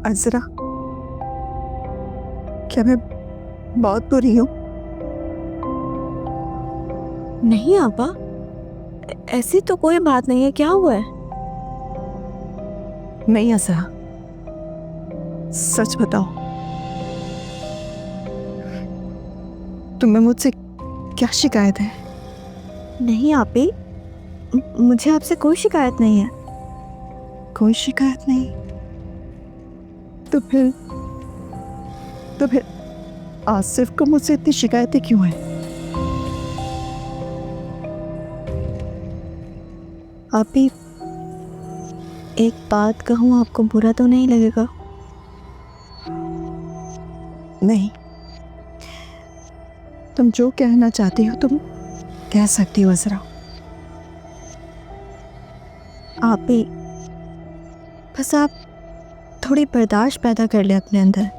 अजरा, क्या मैं बहुत बुरी हूँ? नहीं आपा, ऐसी तो कोई बात नहीं है। क्या हुआ है? नहीं अजरा, सच बताओ, तुम्हें मुझसे क्या शिकायत है? नहीं आपी, मुझे आपसे कोई शिकायत नहीं है। कोई शिकायत नहीं? तो फिर आसिफ को मुझसे इतनी शिकायतें क्यों हैं? आपी, एक बात कहूँ, आपको बुरा तो नहीं लगेगा? नहीं, तुम जो कहना चाहती हो तुम कह सकती हो अजरा। आपी, बस आप थोड़ी बर्दाश्त पैदा कर लें अपने अंदर,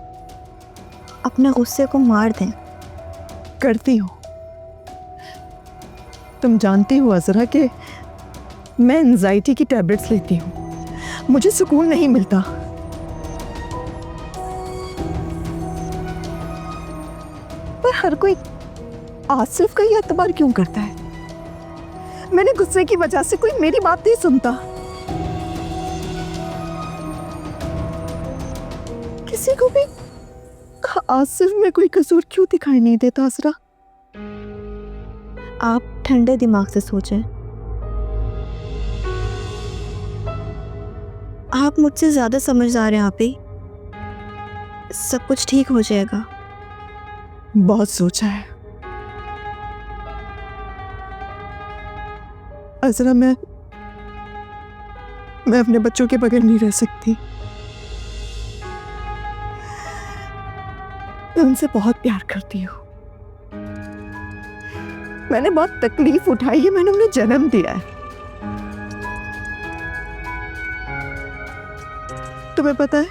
अपने गुस्से को मार दें। करती हो। तुम जानती हो अजरा कि मैं एंजाइटी की टैबलेट्स लेती हूँ, मुझे सुकून नहीं मिलता। पर हर कोई आसिफ का ही एतबार क्यों करता है? मैंने गुस्से की वजह से कोई मेरी बात नहीं सुनता। किसी को भी आसिफ में कोई कसूर क्यों दिखाई नहीं देता अजरा? आप ठंडे दिमाग से सोचें। आप मुझसे ज्यादा समझदार हैं आपी, सब कुछ ठीक हो जाएगा। बहुत सोचा है अजरा, मैं अपने बच्चों के बगैर नहीं रह सकती। मैं उनसे बहुत प्यार करती हूँ। मैंने बहुत तकलीफ उठाई है, मैंने उन्हें जन्म दिया है। तुम्हें पता है,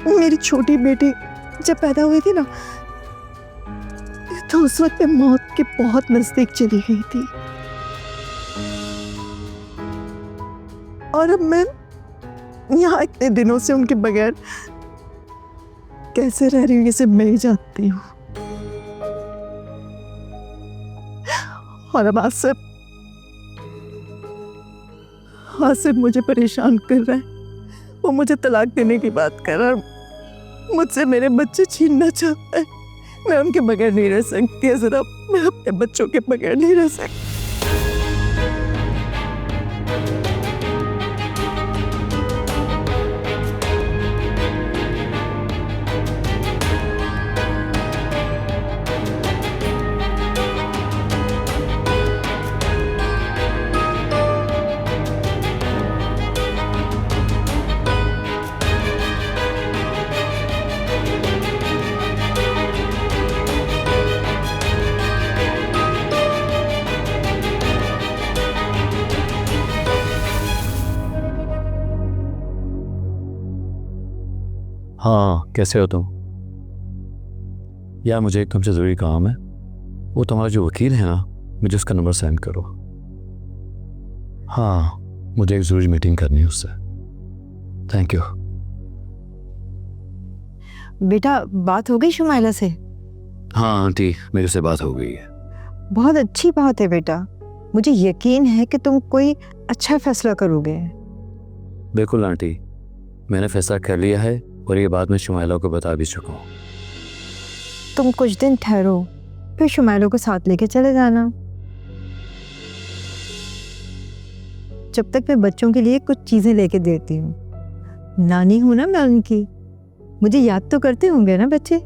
मेरी छोटी बेटी जब पैदा हुई थी ना, तो उस वक्त मैं मौत के बहुत नजदीक चली गई थी। और अब मैं यहाँ इतने दिनों से उनके बगैर कैसे रह रही हूँ, ये सिर्फ मैं ही जानती हूँ। और अब आसिफ मुझे परेशान कर रहा है। वो मुझे तलाक देने की बात कर रहा है, मुझसे मेरे बच्चे छीनना चाहता है। मैं उनके बगैर नहीं रह सकती जरा, मैं अपने बच्चों के बगैर नहीं रह सकती। हाँ, कैसे हो तुम? यार मुझे एक तुमसे ज़रूरी काम है। वो तुम्हारा जो वकील है ना, मुझे उसका नंबर सेंड करो। हाँ, मुझे एक ज़रूरी मीटिंग करनी है उससे। Thank you. बेटा, बात हो गई शुमाइला से? हाँ आंटी, मेरे से बात हो गई है। बहुत अच्छी बात है बेटा, मुझे यकीन है कि तुम कोई अच्छा फैसला करोगे। बिल्कुल आंटी, मैंने फैसला कर लिया है और ये बात मैं शुमाइला को बता भी चुका हूँ। तुम कुछ दिन ठहरो, फिर शुमाइला को साथ लेके चले जाना। जब तक मैं बच्चों के लिए कुछ चीजें लेके देती हूँ। नानी हूं ना मैं उनकी, मुझे याद तो करते होंगे ना बच्चे।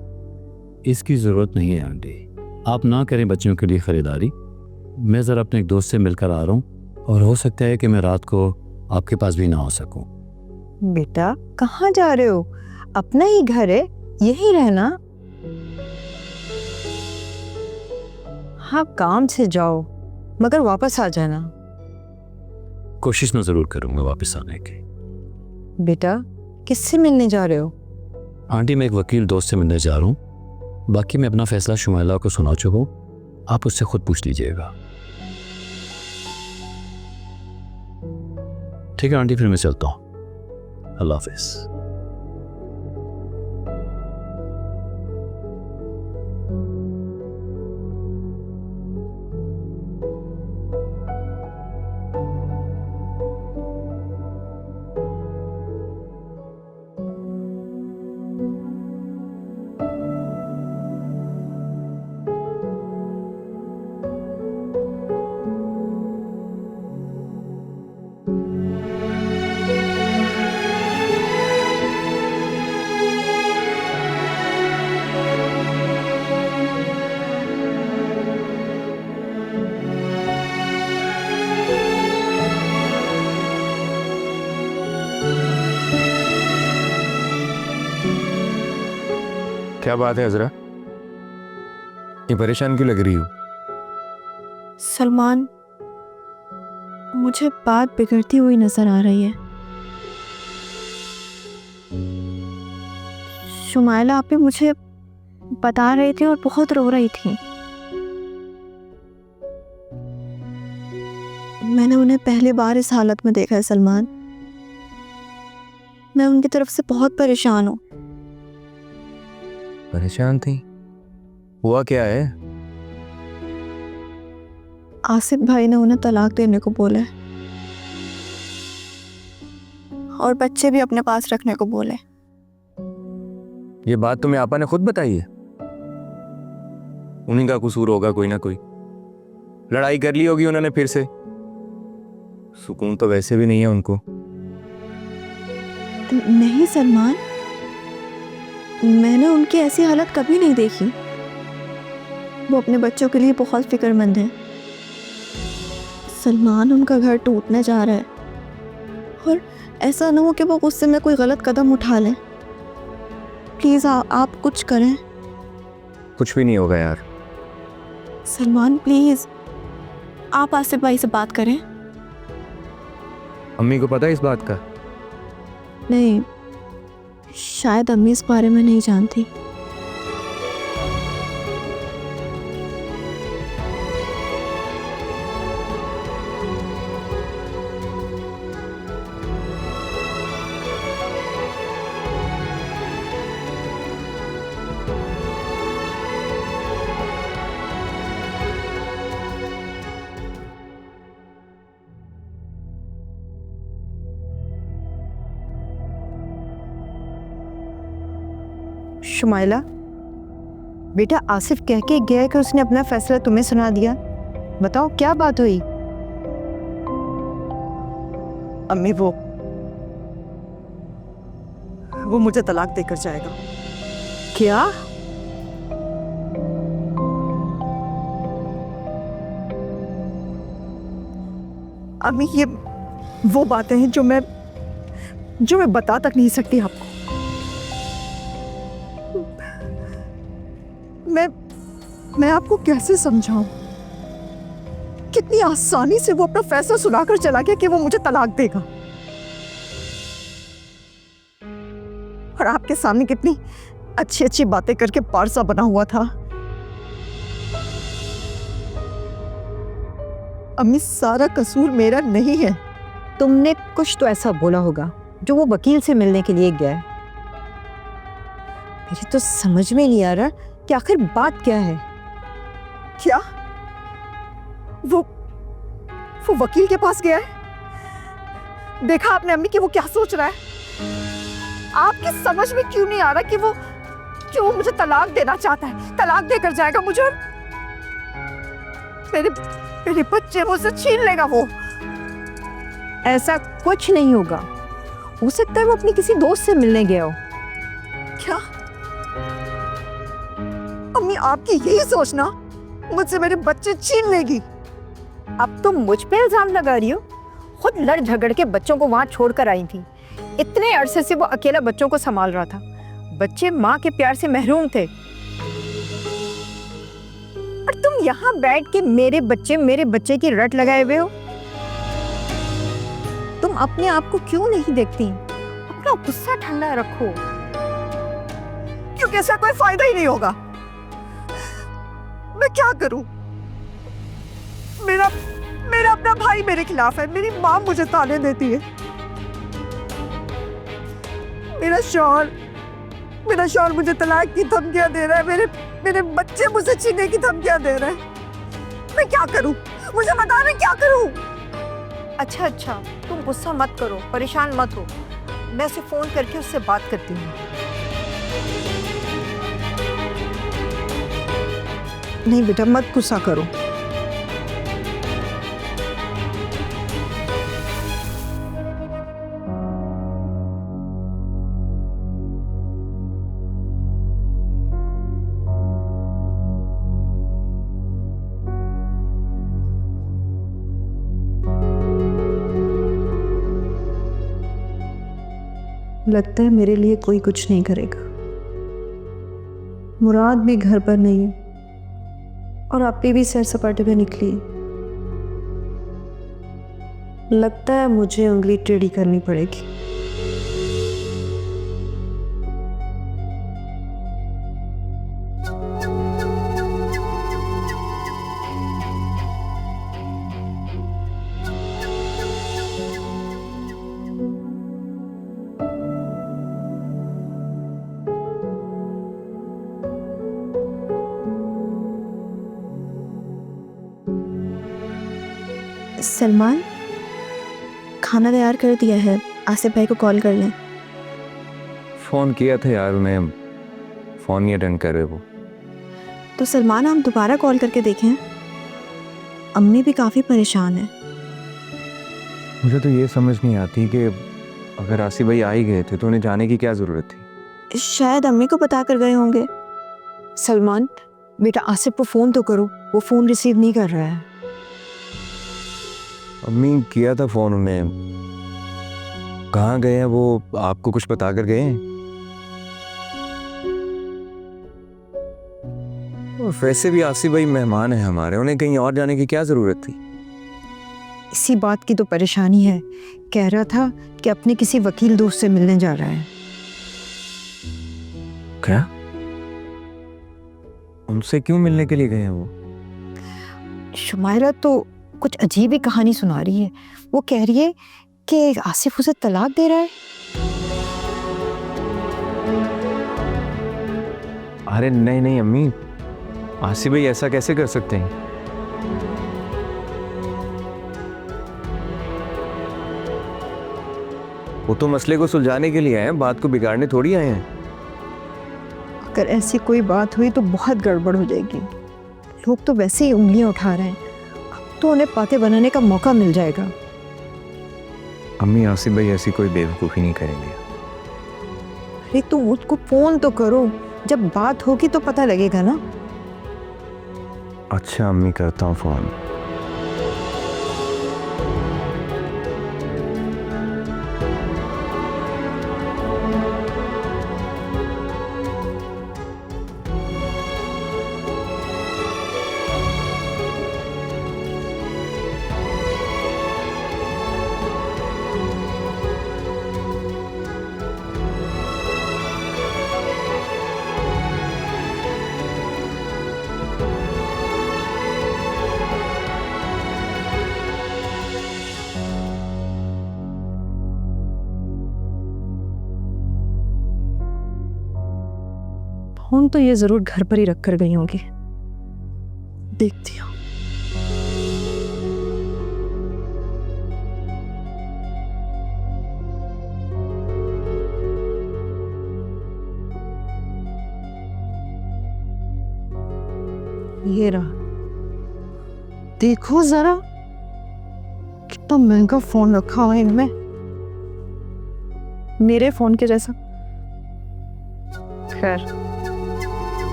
इसकी ज़रूरत नहीं है आंटी, आप ना करें बच्चों के लिए ख़रीदारी। मैं ज़रा अपने एक दोस्त से मिलकर आ रहा हूँ और हो सकता है कि मैं रात को आपके पास भी ना आ सकूँ। बेटा, कहाँ जा रहे हो? अपना ही घर है, यही रहना। हाँ, काम से जाओ मगर वापस आ जाना। कोशिश मैं ज़रूर करूँगा वापस आने की। बेटा, किससे मिलने जा रहे हो? आंटी, मैं एक वकील दोस्त से मिलने जा रहा हूँ। बाकी मैं अपना फैसला शुमाइला को सुना चुका हूँ, आप उससे खुद पूछ लीजिएगा। ठीक है आंटी, फिर मैं चलता हूँ। अल्लाह हाफिज़। क्या बात है अजरा, ये परेशान क्यों लग रही हो? सलमान, मुझे बात बिगड़ती हुई नजर आ रही है। शुमाइला आप भी मुझे बता रही थी और बहुत रो रही थी। मैंने उन्हें पहली बार इस हालत में देखा है सलमान। मैं उनकी तरफ से बहुत परेशान हूँ। परेशान थी? हुआ क्या है? आसिफ भाई ने उन्हें तलाक देने को बोला है और बच्चे भी अपने पास रखने को बोले। ये बात तुम्हें आपा ने खुद बताई है? उन्हीं का कसूर होगा कोई ना कोई। लड़ाई कर ली होगी उन्होंने फिर से। सुकून तो वैसे भी नहीं है उनको। नहीं सलमान, मैंने उनकी ऐसी हालत कभी नहीं देखी। वो अपने बच्चों के लिए बहुत फिक्रमंद है। सलमान, उनका घर टूटने जा रहा है और ऐसा ना हो कि वो गुस्से में कोई गलत कदम उठा लें। प्लीज़ आप कुछ करें। कुछ भी नहीं होगा यार। सलमान प्लीज़, आप आसिफ भाई से बात करें। अम्मी को पता है इस बात का? नहीं, शायद अम्मी इस बारे में नहीं जानती। शुमाइला, बेटा आसिफ कह के गया कि उसने अपना फैसला तुम्हें सुना दिया। बताओ क्या बात हुई? अम्मी वो मुझे तलाक देकर जाएगा। क्या? अम्मी ये वो बातें हैं जो मैं बता तक नहीं सकती आपको। मैं आपको कैसे समझाऊं? कितनी आसानी से वो अपना फैसला सुनाकर चला गया कि वो मुझे तलाक देगा, और आपके सामने कितनी अच्छी अच्छी बातें करके पारसा बना हुआ था। अम्मी सारा कसूर मेरा नहीं है। तुमने कुछ तो ऐसा बोला होगा जो वो वकील से मिलने के लिए गया है। मुझे तो समझ में नहीं आ रहा कि आखिर बात क्या है। क्या वो वकील के पास गया है? देखा आपने अम्मी कि वो क्या सोच रहा है? आपकी समझ में क्यों नहीं आ रहा कि वो मुझे तलाक देना चाहता है? तलाक देकर जाएगा मुझे और मेरे बच्चे मुझसे छीन लेगा वो। ऐसा कुछ नहीं होगा। हो सकता है वो अपनी किसी दोस्त से मिलने गया हो। क्या अम्मी आपकी यही सोचना मुझसे मेरे बच्चे छीन लेगी? अब तुम मुझ पे इल्जाम लगा रही हो। खुद लड़ झगड़ के बच्चों को वहां छोड़कर आई थी। इतने अरसे से वो अकेला बच्चों को संभाल रहा था। बच्चे माँ के प्यार से महरूम थे, और तुम यहाँ बैठ के मेरे बच्चे की रट लगाए हुए हो। तुम अपने आप को क्यों नहीं देखती? अपना गुस्सा ठंडा रखो। क्योंकि इसका कोई फायदा ही नहीं होगा। मैं क्या करूं? मेरा अपना भाई मेरे खिलाफ है, मेरी माँ मुझे ताने देती है, मेरा शौहर मुझे तलाक की धमकियां दे रहा है, मेरे बच्चे मुझसे छीनने की धमकियां दे रहे हैं। मैं क्या करूं? मुझे बता, मैं क्या करूं? अच्छा, तुम गुस्सा मत करो, परेशान मत हो। मैं उसे फोन करके उससे बात करती हूँ। नहीं बेटा, मत गुस्सा करो। लगता है मेरे लिए कोई कुछ नहीं करेगा। मुराद भी घर पर नहीं है और आपी भी सैर सपाटे पे निकली। लगता है मुझे उंगली टेढ़ी करनी पड़ेगी। सलमान, खाना तैयार कर दिया है, आसिफ भाई को कॉल कर लें। फ़ोन किया था यार, उन्हें फ़ोन नहीं अटेंड कर रहे वो। तो सलमान, हम दोबारा कॉल करके देखें। अम्मी भी काफ़ी परेशान है। मुझे तो ये समझ नहीं आती कि अगर आसिफ भाई आ ही गए थे तो उन्हें जाने की क्या ज़रूरत थी। शायद अम्मी को बता कर गए होंगे। सलमान बेटा, आसिफ को फ़ोन तो करो, वो फ़ोन रिसीव नहीं कर रहा है। अम्मी किया था फ़ोन उन्हें, कहाँ गए हैं वो, आपको कुछ बता कर गए हैं? और वैसे भी आसिफ भाई मेहमान है हमारे, उन्हें कहीं और जाने की क्या ज़रूरत थी? इसी बात की तो परेशानी है। कह रहा था कि अपने किसी वकील दोस्त से मिलने जा रहा है। क्या? उनसे क्यों मिलने के लिए गए हैं वो? शुमायरा तो कुछ अजीब ही कहानी सुना रही है। वो कह रही है कि आसिफ उसे तलाक दे रहा है। अरे नहीं नहीं अम्मी, आसिफ भाई ऐसा कैसे कर सकते हैं? वो तो मसले को सुलझाने के लिए आए हैं, बात को बिगाड़ने थोड़ी आए हैं। अगर ऐसी कोई बात हुई तो बहुत गड़बड़ हो जाएगी। लोग तो वैसे ही उंगलियां उठा रहे हैं, अब तो उन्हें बातें बनाने का मौका मिल जाएगा। अम्मी, आसिफ भाई ऐसी कोई बेवकूफ़ी नहीं करेंगे। अरे तुम उसको फ़ोन तो करो, जब बात होगी तो पता लगेगा ना। अच्छा अम्मी, करता हूँ फ़ोन। फोन तो ये जरूर घर पर ही रख कर गई होंगी। देखती हूँ। ये रहा, देखो जरा कितना महंगा फोन रखा हुआ है इनमें, मेरे फोन के जैसा। खैर,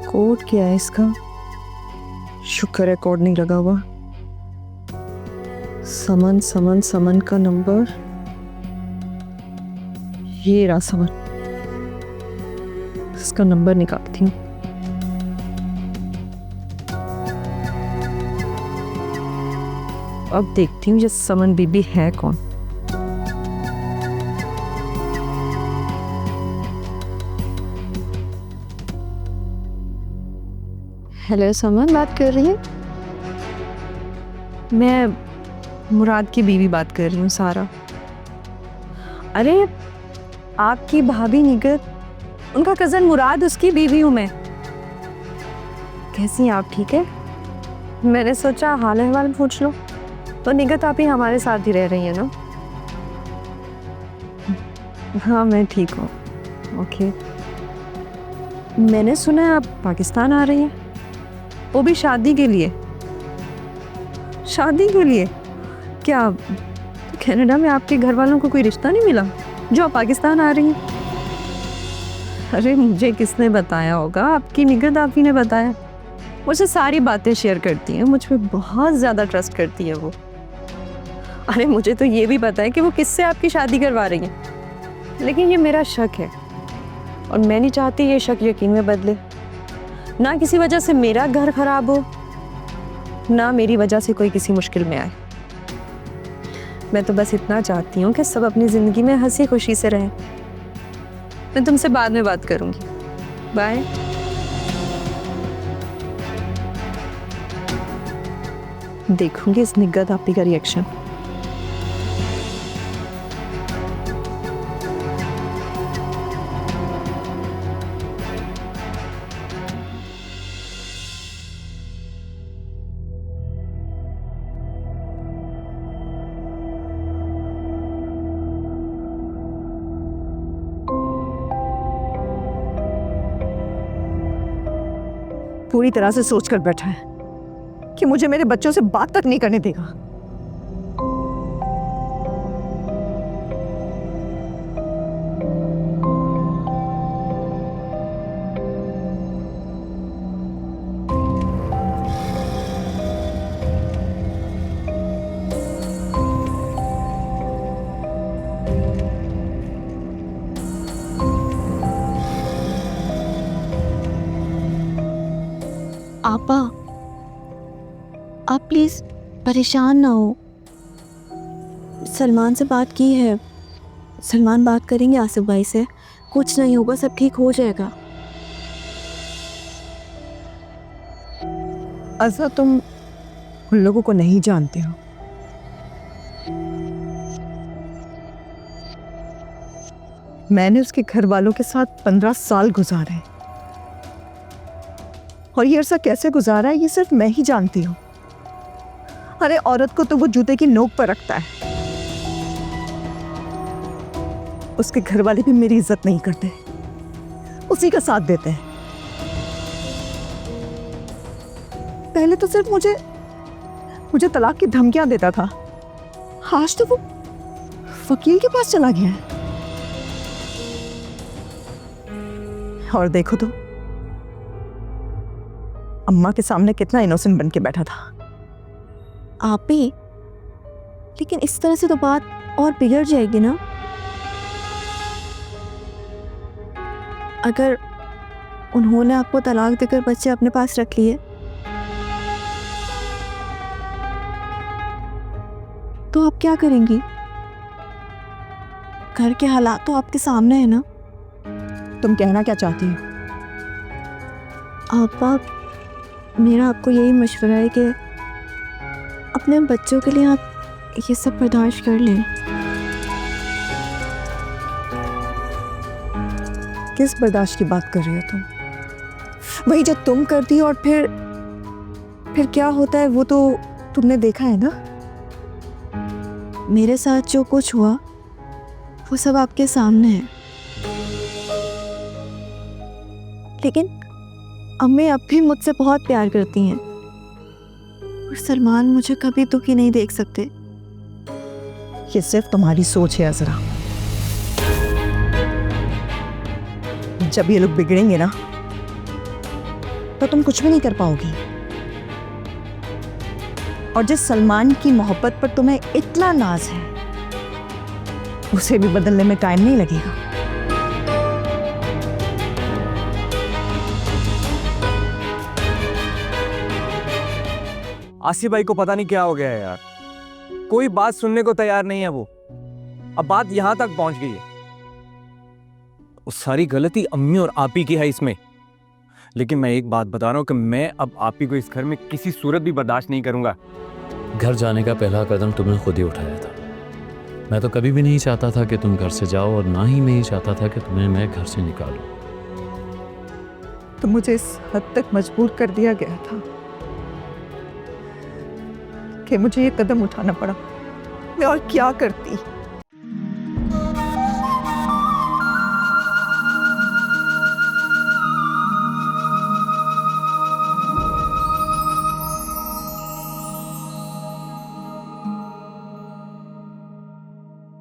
कोड क्या है इसका? शुक्र है कोड नहीं लगा हुआ। समन समन समन का नंबर, ये रहा समन। इसका नंबर निकालती हूँ। अब देखती हूँ ये समन बीबी है कौन। हेलो, समन बात कर रही है? मैं मुराद की बीवी बात कर रही हूँ, सारा। अरे आपकी भाभी निगत, उनका कज़न मुराद, उसकी बीवी हूँ मैं। कैसी हैं आप? ठीक है। मैंने सोचा हाल अहवाल पूछ लो। तो निगत आप ही हमारे साथ ही रह रही हैं ना? हाँ मैं ठीक हूँ। ओके। मैंने सुना है आप पाकिस्तान आ रही हैं, वो भी शादी के लिए। शादी के लिए? क्या कनाडा में आपके घर वालों को कोई रिश्ता नहीं मिला जो आप पाकिस्तान आ रही हैं? अरे मुझे किसने बताया होगा, आपकी निगत आप ही ने बताया। मुझसे सारी बातें शेयर करती हैं, मुझ पर बहुत ज़्यादा ट्रस्ट करती है वो। अरे मुझे तो ये भी पता है कि वो किससे आपकी शादी करवा रही हैं। लेकिन ये मेरा शक है और मैं नहीं चाहती ये शक यकीन में बदले। ना किसी वजह से मेरा घर खराब हो, ना मेरी वजह से कोई किसी मुश्किल में आए। मैं तो बस इतना चाहती हूँ कि सब अपनी जिंदगी में हंसी खुशी से रहें। मैं तुमसे बाद में बात करूंगी। बाय। देखूंगी इस निग्गत आपी का रिएक्शन। पूरी तरह से सोच कर बैठा है कि मुझे मेरे बच्चों से बात तक नहीं करने देगा। आपा, आप प्लीज परेशान ना हो। सलमान से बात की है, सलमान बात करेंगे आसिफ भाई से, कुछ नहीं होगा, सब ठीक हो जाएगा। अज़ा, तुम उन लोगों को नहीं जानते हो। मैंने उसके घर वालों के साथ 15 साल गुजारे और ये अरसा कैसे गुजारा है ये सिर्फ मैं ही जानती हूँ। अरे औरत को तो वो जूते की नोक पर रखता है। उसके घर वाले भी मेरी इज्जत नहीं करते, उसी का साथ देते हैं। पहले तो सिर्फ मुझे तलाक की धमकियां देता था, आज तो वो वकील के पास चला गया है। और देखो तो अम्मा के सामने कितना इनोसेंट बन के बैठा था। आप ही, लेकिन इस तरह से तो बात और बिगड़ जाएगी ना। अगर उन्होंने आपको तलाक देकर बच्चे अपने पास रख लिए तो आप क्या करेंगी? घर के हालात तो आपके सामने है ना। तुम कहना क्या चाहती हो? आप मेरा आपको यही मशवरा है कि अपने बच्चों के लिए आप ये सब बर्दाश्त कर लें। किस बर्दाश्त की बात कर रही हो तुम? वही जो तुम करती हो और फिर क्या होता है वो तो तुमने देखा है ना। मेरे साथ जो कुछ हुआ वो सब आपके सामने है, लेकिन अम्मी अब भी मुझसे बहुत प्यार करती हैं और सलमान मुझे कभी दुखी नहीं देख सकते। ये सिर्फ तुम्हारी सोच है अज़रा। जब ये लोग बिगड़ेंगे ना तो तुम कुछ भी नहीं कर पाओगी। और जिस सलमान की मोहब्बत पर तुम्हें इतना नाज है उसे भी बदलने में टाइम नहीं लगेगा। आसिफ भाई को पता नहीं क्या हो गया है यार, कोई बात सुनने को तैयार नहीं है वो। अब बात यहां तक पहुंच गई है। उस सारी गलती अम्मी और आपी की है इसमें। लेकिन मैं एक बात बता रहा हूं कि मैं अब आपी को इस घर में किसी सूरत भी बर्दाश्त नहीं करूंगा। घर जाने का पहला कदम तुमने खुद ही उठाया था। मैं तो कभी भी नहीं चाहता था कि तुम घर से जाओ और ना ही मैं ही चाहता था कि तुम्हें मैं घर से निकालूं। तो मुझे इस हद तक मजबूर कर दिया गया था कि मुझे ये कदम उठाना पड़ा। मैं और क्या करती।